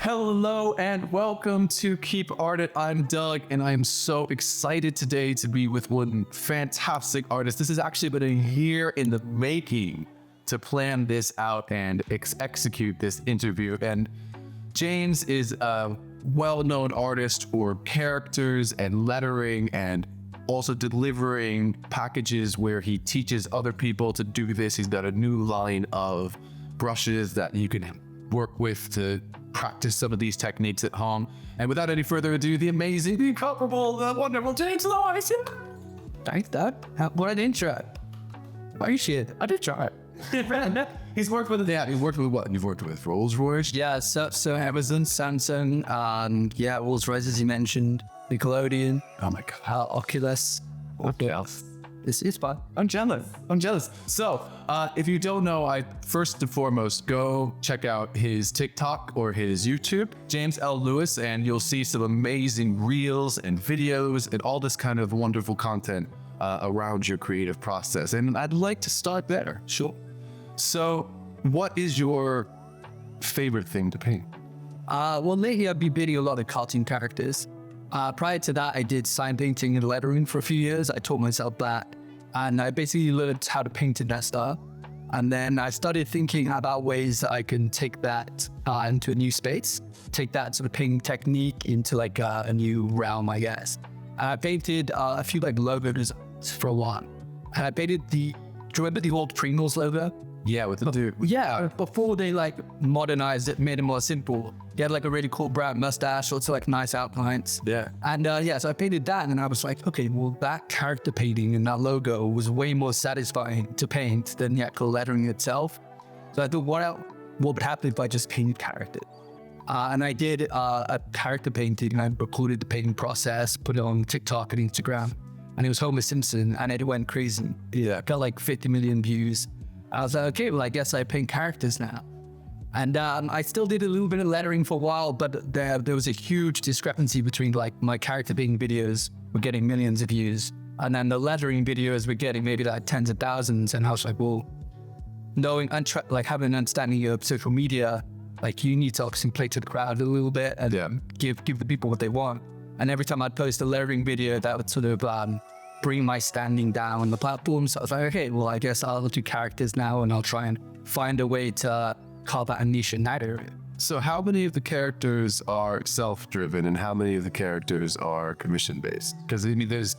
Hello and welcome to Keep Art It. I'm Doug and I am so excited today to be with one fantastic artist. This has actually been a year in the making to plan this out and execute this interview. And James is a well-known artist for characters and lettering and also delivering packages where he teaches other people to do this. He's got a new line of brushes that you can work with to practice some of these techniques at home. And without any further ado, the amazing, the incomparable, the wonderful James Royce. Thanks, Doug. What an intro. Appreciate it. I did try it. He's worked with You've worked with what? You've worked with Rolls-Royce? Yeah, so Amazon, Samsung, Rolls-Royce, as you mentioned, Nickelodeon. Oh my God. Oculus. What else? It's fun. I'm jealous. So, if you don't know, I first and foremost go check out his TikTok or his YouTube, James L. Lewis, and you'll see some amazing reels and videos and all this kind of wonderful content around your creative process. And I'd like to start there. Sure. So, what is your favorite thing to paint? Well, lately I've been painting a lot of cartoon characters. Prior to that, I did sign painting and lettering for a few years. I taught myself that. And I basically learned how to paint in that style. And then I started thinking about ways that I can take that into a new space, take that sort of painting technique into like a new realm, I guess. And I painted a few like logos for a while. And I painted do you remember the old Pringles logo? Yeah, with the dude. Yeah, before they like modernized it, made it more simple. He had like a really cool brown mustache, also like nice outlines. Yeah. And so I painted that and I was like, okay, well that character painting and that logo was way more satisfying to paint than the actual lettering itself. So I thought, what would happen if I just painted characters? And I did a character painting and I recorded the painting process, put it on TikTok and Instagram. And it was Homer Simpson and it went crazy. Yeah. Got like 50 million views. I was like, okay, well, I guess I paint characters now. And I still did a little bit of lettering for a while, but there was a huge discrepancy between like my character painting videos were getting millions of views. And then the lettering videos were getting maybe like tens of thousands. And I was like, well, having an understanding of social media, like you need to obviously play to the crowd a little bit and give the people what they want. And every time I'd post a lettering video, that would sort of bring my standing down on the platform. So I was like, okay, well, I guess I'll do characters now and I'll try and find a way to carve out a niche in that area. So how many of the characters are self-driven and how many of the characters are commission-based? Because I mean, there's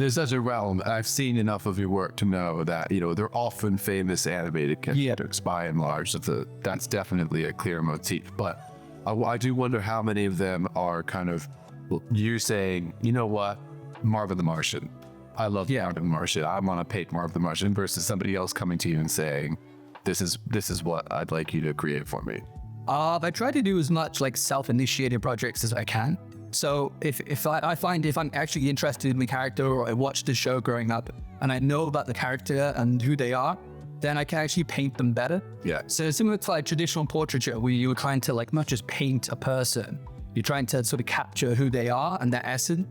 such a realm. I've seen enough of your work to know that, you know, they're often famous animated characters by and large. That's definitely a clear motif. But I do wonder how many of them are kind of you saying, you know what, Marvin the Martian. I love Marvin the Martian. I want to paint Marvin the Martian versus somebody else coming to you and saying, this is what I'd like you to create for me. I try to do as much like self-initiated projects as I can. So if I find if I'm actually interested in the character or I watched the show growing up and I know about the character and who they are, then I can actually paint them better. Yeah. So similar to like traditional portraiture where you were trying to like not just paint a person, you're trying to sort of capture who they are and their essence.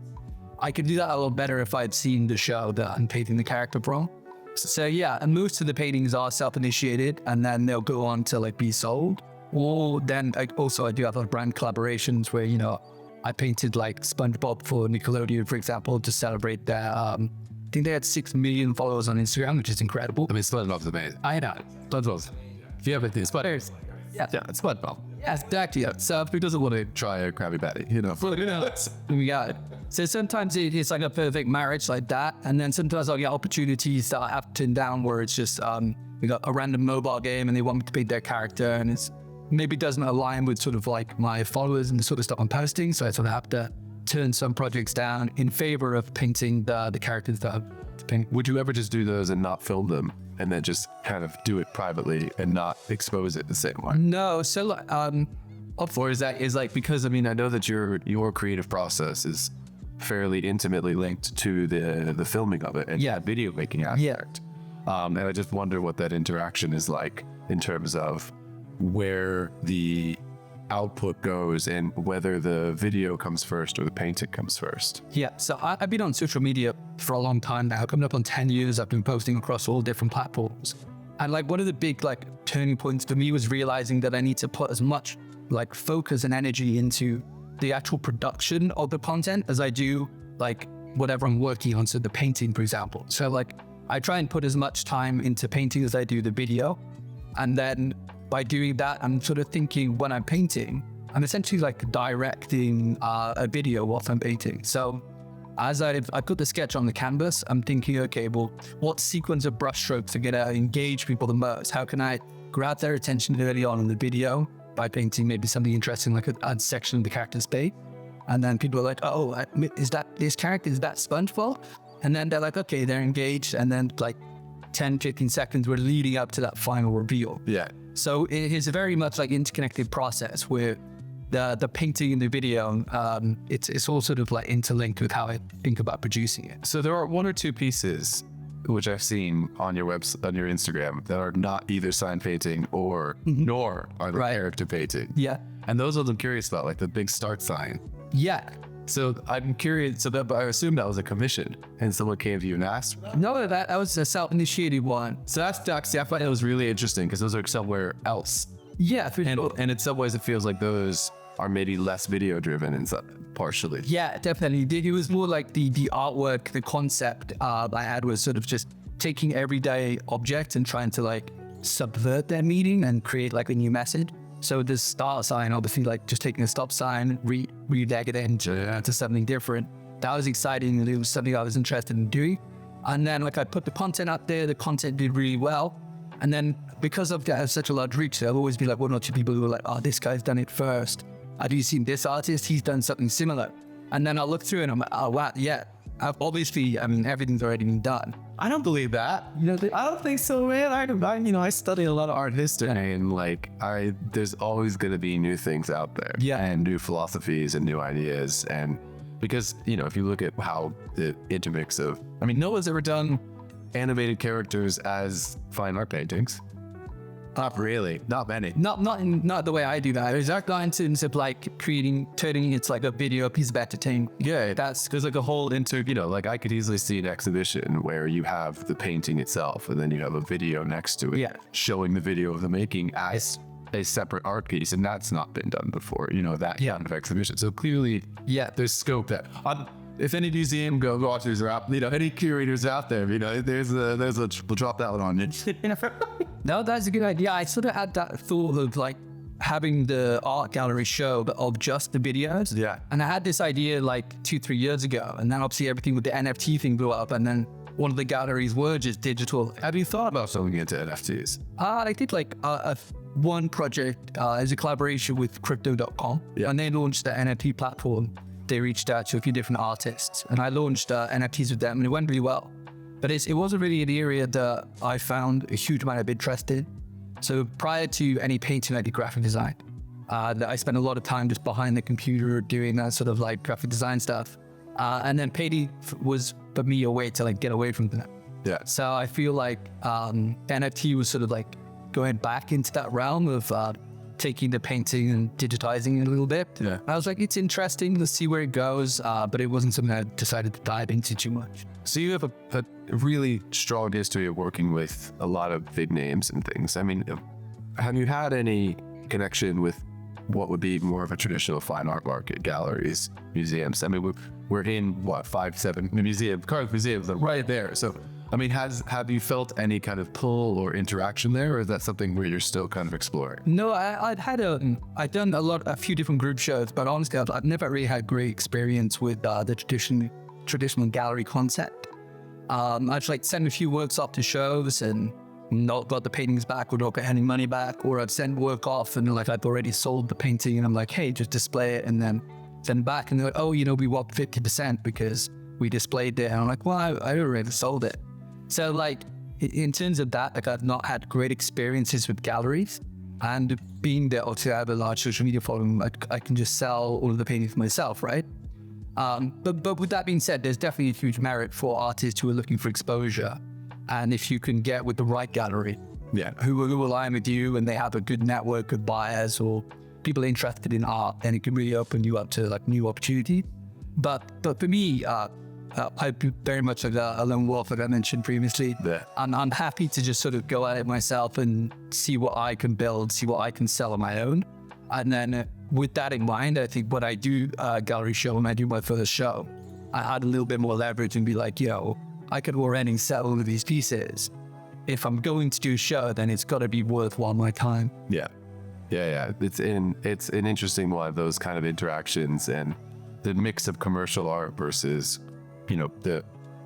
I could do that a lot better if I'd seen the show that I'm painting the character from. So yeah, and most of the paintings are self-initiated and then they'll go on to like be sold. Or then I do have brand collaborations where, you know, I painted like SpongeBob for Nickelodeon, for example, to celebrate their, I think they had 6 million followers on Instagram, which is incredible. I mean, SpongeBob's amazing. I know. SpongeBob's. If you ever think SpongeBob. Yeah, it's SpongeBob. Yeah, exactly. So who doesn't want to try a Krabby Patty, you know? We got it. So sometimes it's like a perfect marriage like that. And then sometimes I'll get opportunities that I have to turn down where it's just, we got a random mobile game and they want me to paint their character and it's maybe doesn't align with sort of like my followers and the sort of stuff I'm posting. So I sort of have to turn some projects down in favor of painting the characters that I'm painting. Would you ever just do those and not film them and then just kind of do it privately and not expose it the same way? No. So or is like, because I mean, I know that your creative process is fairly intimately linked to the filming of it and video making aspect. And I just wonder what that interaction is like in terms of where the output goes and whether the video comes first or the painting comes first. Yeah, so I've been on social media for a long time now, coming up on 10 years. I've been posting across all different platforms. And like one of the big like turning points for me was realizing that I need to put as much like focus and energy into the actual production of the content as I do like whatever I'm working on. So the painting, for example. So like I try and put as much time into painting as I do the video. And then by doing that, I'm sort of thinking when I'm painting, I'm essentially like directing a video whilst I'm painting. So as I put the sketch on the canvas, I'm thinking, okay, well, what sequence of brushstrokes are going to engage people the most? How can I grab their attention early on in the video by painting maybe something interesting like a section of the character's face? And then people are like, oh, is that this character? Is that SpongeBob? And then they're like, okay, they're engaged. And then like 10, 15 seconds, we're leading up to that final reveal. Yeah. So it is a very much like interconnected process where the painting in the video, it's all sort of like interlinked with how I think about producing it. So there are one or two pieces which I've seen on your website, on your Instagram, that are not either sign painting or nor are the character painting. Yeah. And those ones I'm curious about, like the big start sign. Yeah. So I'm curious. So that, but I assume that was a commission, and someone came to you and asked. No, that was a self-initiated one. So that's actually, I find it was really interesting because those are somewhere else. Yeah, for sure. And in some ways, it feels like those are maybe less video driven and partially. Yeah, definitely. It was more like the artwork, the concept I had was sort of just taking everyday objects and trying to like subvert their meaning and create like a new message. So the start sign, obviously, like just taking a stop sign, re-leg it into something different. That was exciting, and it was something I was interested in doing. And then like I put the content out there, the content did really well. And then because I've got such a large reach, there'll always be like one or two people who are like, oh, this guy's done it first. Have you seen this artist? He's done something similar. And then I'll look through and I'm like, oh, wow, yeah. Obviously, I mean, everything's already been done. I don't believe that. I don't think so, man. I study a lot of art history, and like, there's always going to be new things out there, and new philosophies and new ideas, and because if you look at how the intermix of, no one's ever done animated characters as fine art paintings. Not really, not many. Not the way I do that. It's not in terms of like turning it's like a video, a piece of entertainment. Yeah, there's like a whole like I could easily see an exhibition where you have the painting itself and then you have a video next to it, showing the video of the making as a separate art piece, and that's not been done before. That kind of exhibition. So clearly, there's scope there. If any museum watchers are out, any curators out there, there's a we'll drop that one on you. No, that's a good idea. I sort of had that thought of like having the art gallery show of just the videos. Yeah. And I had this idea like 2-3 years ago, and then obviously everything with the NFT thing blew up, and then one of the galleries were just digital. Have you thought about selling into NFTs? I did like one project as a collaboration with crypto.com, and they launched the NFT platform. They reached out to a few different artists, and I launched NFTs with them, and it went really well. But it wasn't really an area that I found a huge amount of interest in. So prior to any painting, I did graphic design. I spent a lot of time just behind the computer doing that sort of like graphic design stuff. And then painting was for me a way to like get away from that. Yeah. So I feel like NFT was sort of like going back into that realm of taking the painting and digitizing it a little bit. Yeah. I was like, it's interesting, let's see where it goes. But it wasn't something I decided to dive into too much. So you have a really strong history of working with a lot of big names and things. Have you had any connection with what would be more of a traditional fine art market, galleries, museums? We're in 5-7 museums are right there. So have you felt any kind of pull or interaction there, or is that something where you're still kind of exploring? No, I'd done a few different group shows, but honestly, I've never really had great experience with the traditional gallery concept. I've like sent a few works off to shows and not got the paintings back or not got any money back, or I've sent work off and like I've already sold the painting and I'm like, hey, just display it, and then send back and they're like, oh, we want 50% because we displayed it. And I'm like, well, I already sold it. So like in terms of that, like I've not had great experiences with galleries, and being there, obviously I have a large social media following, I can just sell all of the paintings myself, right? But with that being said, there's definitely a huge merit for artists who are looking for exposure. And if you can get with the right gallery, who will align with you and they have a good network of buyers or people interested in art, then it can really open you up to like new opportunities. But for me, I'm very much like a lone wolf, like I mentioned previously. Yeah. I'm happy to just sort of go at it myself and see what I can build, see what I can sell on my own. And then with that in mind, I think when I do a gallery show, when I do my first show, I had a little bit more leverage and be like, yo, I could already sell all of these pieces. If I'm going to do a show, then it's got to be worthwhile my time. Yeah. It's an interesting one, those kind of interactions and the mix of commercial art versus,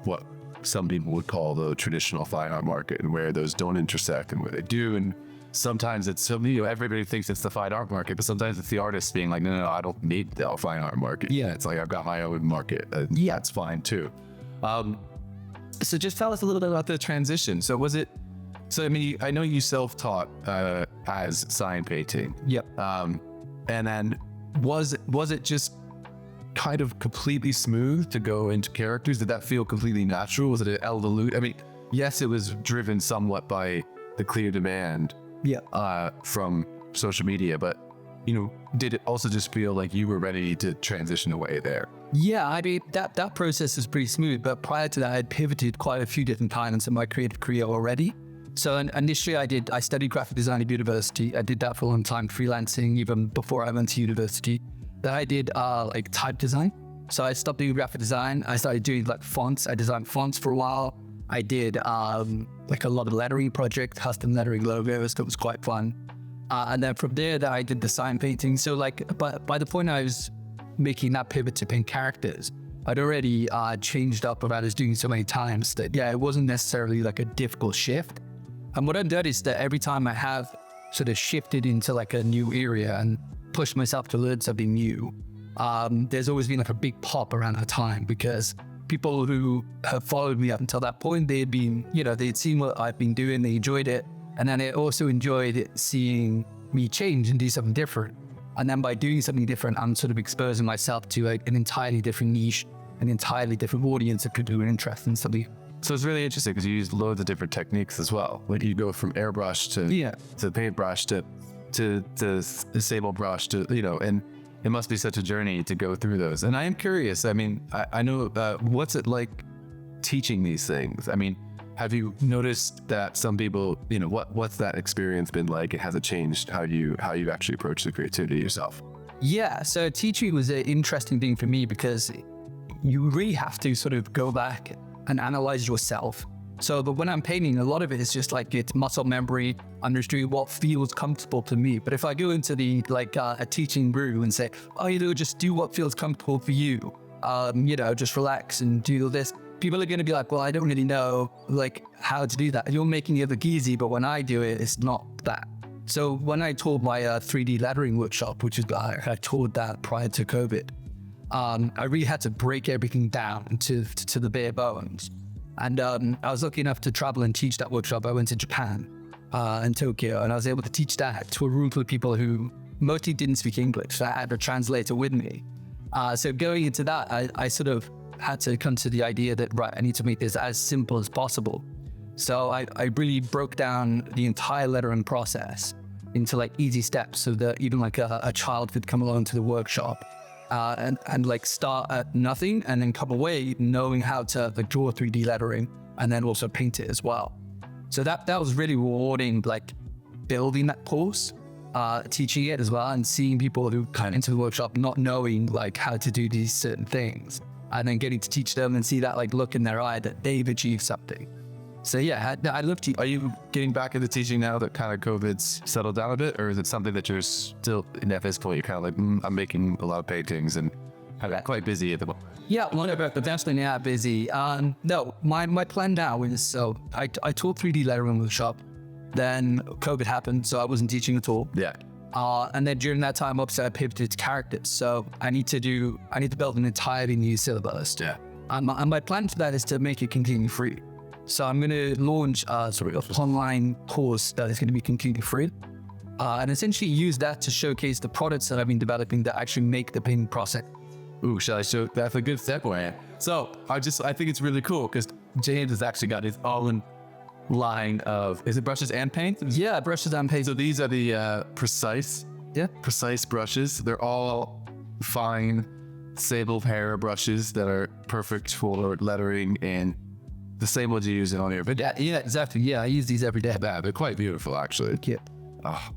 what some people would call the traditional fine art market, and where those don't intersect and where they do. And sometimes it's everybody thinks it's the fine art market, but sometimes it's the artist being like, no, I don't need the fine art market. Yeah. It's like, I've got my own market. Yeah. It's fine too. So just tell us a little bit about the transition. So I know you self-taught as sign painting. Yep. And then was it just kind of completely smooth to go into characters? Did that feel completely natural? Was it an El Delude? I mean, yes, it was driven somewhat by the clear demand from social media, but did it also just feel like you were ready to transition away there? Yeah, I mean, that process is pretty smooth, but prior to that, I had pivoted quite a few different times in my creative career already. So initially I studied graphic design at university. I did that for a long time, freelancing even before I went to university. Then I did like type design. So I stopped doing graphic design. I started doing like fonts. I designed fonts for a while. I did like a lot of lettering projects, custom lettering logos. That was quite fun. And then from there, I did the sign painting. So like, by the point I was making that pivot to paint characters, I'd already changed up what I was doing so many times that, it wasn't necessarily like a difficult shift. And what I've done is that every time I have sort of shifted into like a new area and pushed myself to learn something new, there's always been like a big pop around that time, because people who have followed me up until that point, they'd seen what I've been doing, they enjoyed it. And then they also enjoyed seeing me change and do something different. And then by doing something different, I'm sort of exposing myself to an entirely different niche, an entirely different audience that could do an interest in something. So it's really interesting because you use loads of different techniques as well. Like you go from airbrush to paintbrush to sable brush to, and it must be such a journey to go through those. And I am curious, I mean, I know what's it like teaching these things? I mean, have you noticed that some people, what's that experience been like? Has it changed how you actually approach the creativity yourself? Yeah, so teaching was an interesting thing for me because you really have to sort of go back and analyze yourself. So, but when I'm painting, a lot of it is just like it's muscle memory, understanding what feels comfortable to me. But if I go into the a teaching room and say, just do what feels comfortable for you, just relax and do this, people are going to be like, well, I don't really know how to do that. You're making it look easy, but when I do it, it's not that. So when I taught my 3D lettering workshop, which is I taught that prior to COVID, I really had to break everything down to the bare bones. And I was lucky enough to travel and teach that workshop. I went to Japan and Tokyo, and I was able to teach that to a room full of people who mostly didn't speak English. So I had a translator with me. So going into that, I sort of had to come to the idea that, I need to make this as simple as possible. So I really broke down the entire lettering process into easy steps so that even a child could come along to the workshop and start at nothing and then come away knowing how to draw 3D lettering and then also paint it as well. So that was really rewarding, building that course, teaching it as well, and seeing people who come into the workshop not knowing how to do these certain things, and then getting to teach them and see that look in their eye that they've achieved something. So yeah, I love teaching. Are you getting back into teaching now that kind of COVID's settled down a bit, or is it something that you're still, at this point, you're kind of I'm making a lot of paintings and I'm quite busy at the moment? Yeah, definitely not busy. No, my plan now is, so I taught 3D lettering workshop, then COVID happened, so I wasn't teaching at all. Yeah. And then during that time, obviously, I pivoted to characters. So I need to build an entirely new syllabus. Yeah. And my plan for that is to make it completely free. So I'm going to launch an online course that is going to be completely free, and essentially use that to showcase the products that I've been developing that actually make the painting process. Ooh, shall I show? That's a good segue. So I think it's really cool because James has actually got his own line of, is it brushes and paint? Yeah, brushes and paint. So these are the precise brushes. They're all fine sable hair brushes that are perfect for lettering, and the same ones you use in all your videos. Yeah, exactly. Yeah, I use these every day. Yeah, they're quite beautiful, actually. Yeah. Oh,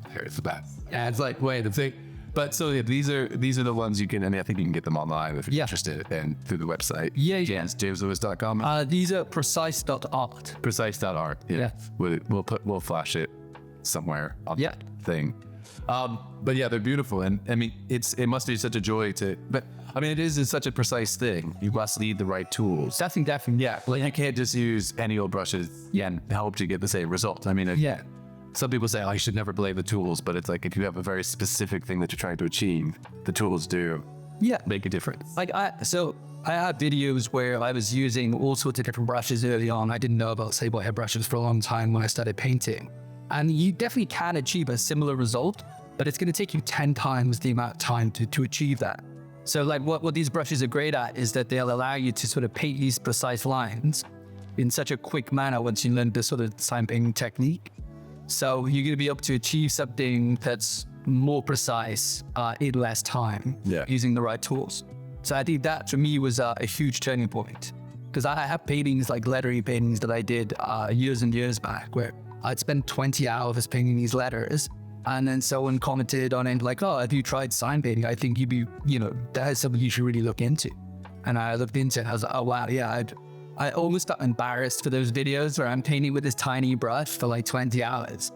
hair is the best. Yeah, it's like, wait, the thing. But so yeah, these are the ones you can. I mean, I think you can get them online if you're interested, and through the website. Yeah. JamesLewis.com. These are precise.art. Precise.art. Yeah. We'll flash it somewhere on that thing. But yeah, they're beautiful, and I mean, it must be such a joy to. But I mean, it is such a precise thing. You must need the right tools. Definitely. Yeah. Like, you can't just use any old brushes and hope to get the same result. I mean, some people say, I should never blame the tools, but it's like if you have a very specific thing that you're trying to achieve, the tools do make a difference. Like I had videos where I was using all sorts of different brushes early on. I didn't know about sable hair brushes for a long time when I started painting. And you definitely can achieve a similar result, but it's going to take you 10 times the amount of time to achieve that. So like what these brushes are great at is that they'll allow you to sort of paint these precise lines in such a quick manner once you learn this sort of sign painting technique. So you're going to be able to achieve something that's more precise in less time using the right tools. So I think that for me was a huge turning point, because I have paintings like lettering paintings that I did years and years back where I'd spend 20 hours painting these letters. And then someone commented on it like, oh, have you tried sign painting? I think that is something you should really look into. And I looked into it. I was like, oh, wow, yeah. I almost got embarrassed for those videos where I'm painting with this tiny brush for like 20 hours.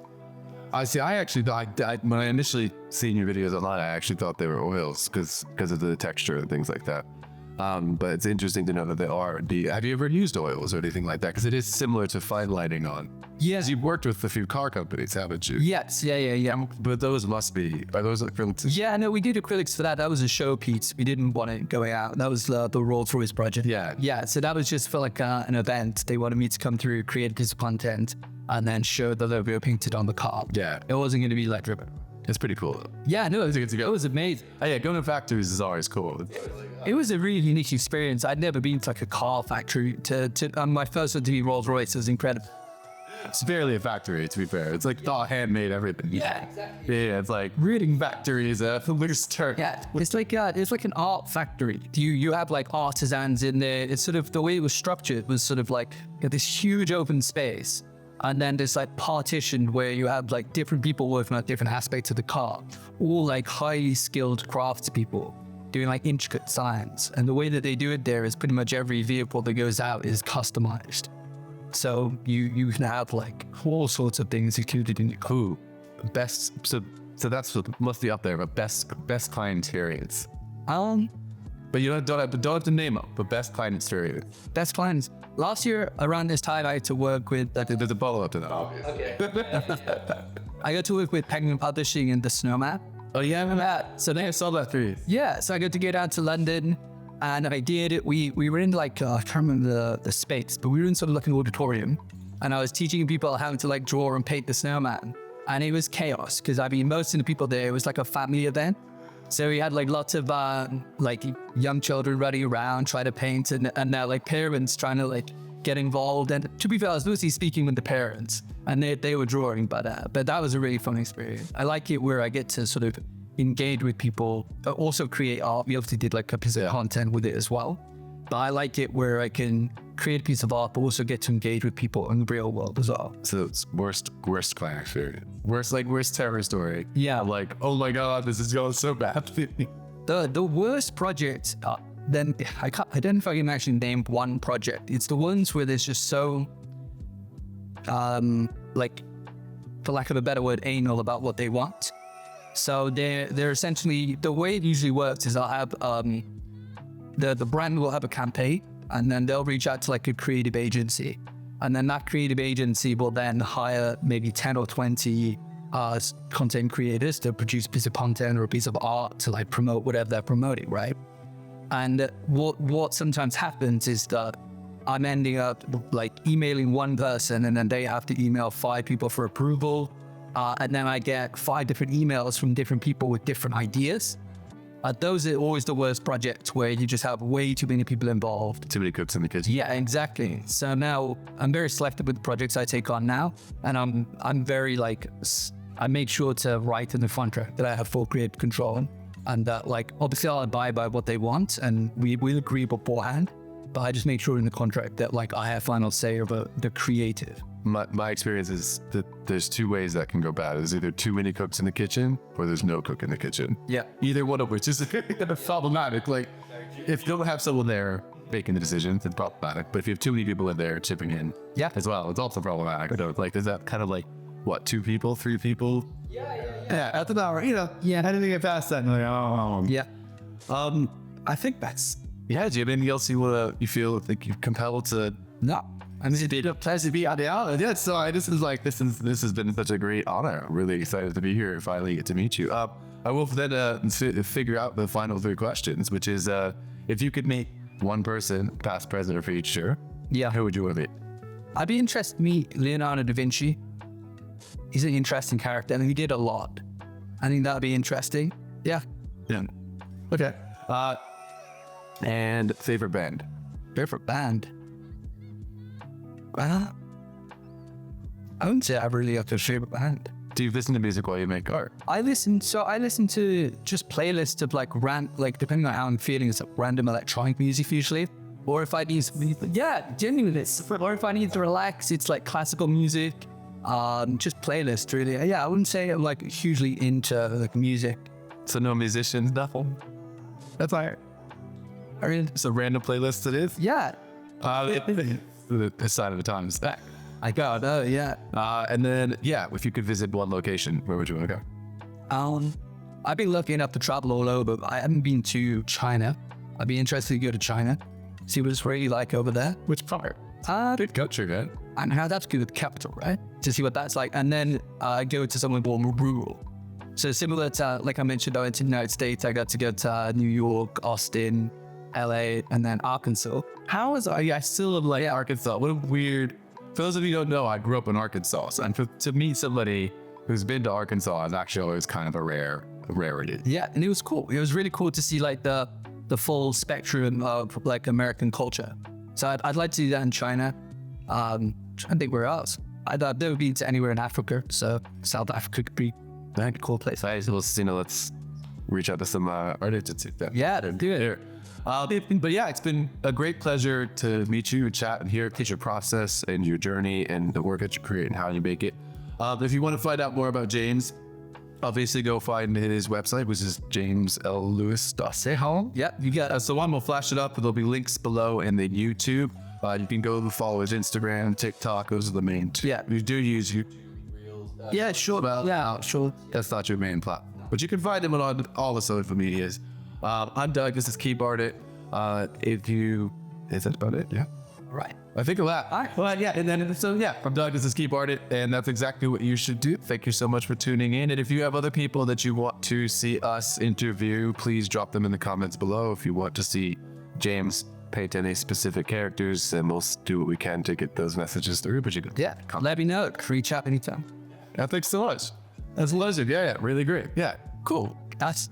I actually thought, when I initially seen your videos online, I actually thought they were oils because of the texture and things like that. But it's interesting to know that they are. Have you ever used oils or anything like that? Because it is similar to fine lining on. Yes. You've worked with a few car companies, haven't you? Yes. Yeah. But those are those acrylics? Yeah, no, we did acrylics for that. That was a show piece. We didn't want it going out. That was the Rolls-Royce project. Yeah. So that was just for like an event. They wanted me to come through, create a piece of content, and then show the logo painted on the car. Yeah. It wasn't going to be like driven. It's pretty cool though. Yeah, no, it was amazing. Oh yeah, going to factories is always cool. It was a really unique experience. I'd never been to like a car factory. My first one to be Rolls-Royce was incredible. It's barely a factory, to be fair. It's like all handmade everything. Yeah, exactly. Yeah, it's like reading factory is a loose term. Yeah, it's like an art factory. You have like artisans in there. It's sort of the way it was structured was sort of like this huge open space. And then there's like partition where you have like different people working on different aspects of the car, all like highly skilled craftspeople doing like intricate science. And the way that they do it there is pretty much every vehicle that goes out is customized. So you can have like all sorts of things included in your car. Best, so that's what must be up there, but best client experience. But you don't have to name them, but best client experience. Best clients. Last year, around this time, I had to work with... There's a follow-up to that, obviously. Okay. I got to work with Penguin Publishing and The Snowman. Oh, yeah, I remember that. So they saw that for you. Yeah, so I got to get out to London, and I did it. We were in like, I can't remember the space, but we were in sort of like an auditorium, and I was teaching people how to like draw and paint the snowman. And it was chaos, because I mean, most of the people there, it was like a family event. So we had like lots of like young children running around trying to paint, and now like parents trying to like get involved. And to be fair, I was mostly speaking with the parents, and they were drawing, but that was a really fun experience. I like it where I get to sort of engage with people, also create art. We obviously did like a piece of content with it as well. But I like it where I can create a piece of art, but also get to engage with people in the real world as well. So it's worst client experience. Worst terror story. Yeah. Like, oh my God, this is going so bad. The worst project, then I don't know if I can actually name one project. It's the ones where there's just so, like, for lack of a better word, anal about what they want. So they're essentially, the way it usually works is I'll have, the brand will have a campaign, and then they'll reach out to like a creative agency, and then that creative agency will then hire maybe 10 or 20 content creators to produce a piece of content or a piece of art to like promote whatever they're promoting, right? And what sometimes happens is that I'm ending up like emailing one person, and then they have to email 5 people for approval, and then I get 5 different emails from different people with different ideas. Those are always the worst projects, where you just have way too many people involved. Too many cooks in the kitchen. Yeah, exactly. So now I'm very selective with the projects I take on now, and I'm very like, I make sure to write in the contract that I have full creative control. And like, obviously I'll abide by what they want and we'll agree beforehand, but I just make sure in the contract that like I have final say over the creative. My experience is that there's two ways that can go bad. There's either too many cooks in the kitchen or there's no cook in the kitchen. Yeah. Either one of which is problematic. Like, if you don't have someone there making the decisions, it's problematic. But if you have too many people in there chipping in as well, it's also problematic. So, like, is that kind of like, what, 2 people, 3 people? Yeah, at the hour, you know. Yeah. I didn't get past that. Like, Yeah. I think that's. Yeah. Do you have anything else you feel like you're compelled to? No. And it's been a pleasure to be on the island. Yeah, so this has been such a great honor. I'm really excited to be here and finally get to meet you. I will then figure out the final 3 questions, which is if you could meet one person, past, present, or future, who would you want to meet? I'd be interested to meet Leonardo da Vinci. He's an interesting character and he did a lot. I think that'd be interesting. Yeah. Yeah. Okay. And favorite band? Favorite band? I wouldn't say I really have a favorite band. Do you listen to music while you make art? I listen to just playlists of like depending on how I'm feeling, it's like random electronic music usually. Or if I need genuinely, or if I need to relax, it's like classical music. Just playlists really. Yeah, I wouldn't say I'm like hugely into like music. So no musicians, nothing? That's all right. I mean, it's a random playlist it is. Yeah. The sign of the times. I got yeah. And then, if you could visit one location, where would you want to go? I've been lucky enough to travel all over, but I haven't been to China. I'd be interested to go to China, see what it's really like over there. Which part? Good country, man. And how that's good with the capital, right? To see what that's like. And then go to somewhere more rural. So similar to, like I mentioned, I went to the United States. I got to go to New York, Austin, LA, and then Arkansas. How is I still live like Arkansas? What a weird. For those of you who don't know, I grew up in Arkansas, and to meet somebody who's been to Arkansas is actually always kind of a rarity. Yeah, and it was cool. It was really cool to see like the full spectrum of like American culture. So I'd like to do that in China. I think where else? I've never been to anywhere in Africa, so South Africa could be a very cool place. Let's reach out to some art agencies. Yeah, do it. Here. But yeah, it's been a great pleasure to meet you and chat and hear your process and your journey and the work that you create and how you make it. If you want to find out more about James, obviously go find his website, which is jameslewis.com. Yeah, you got So one will flash it up. There'll be links below in the YouTube. You can go follow his Instagram, TikTok. Those are the main 2. Yeah. You do use YouTube. Yeah, sure. Well, sure. That's not your main platform. But you can find him on all the social medias. I'm Doug. This is Keep Art It. Is that about it? Yeah. Right. I think of that. All right. Well, yeah. And then, I'm Doug. This is Keep Art It. And that's exactly what you should do. Thank you so much for tuning in. And if you have other people that you want to see us interview, please drop them in the comments below. If you want to see James paint any specific characters, and we'll do what we can to get those messages through. But you can let me know. Reach out anytime. Thanks so much. That's a pleasure. Yeah. Really great. Yeah. Cool. That's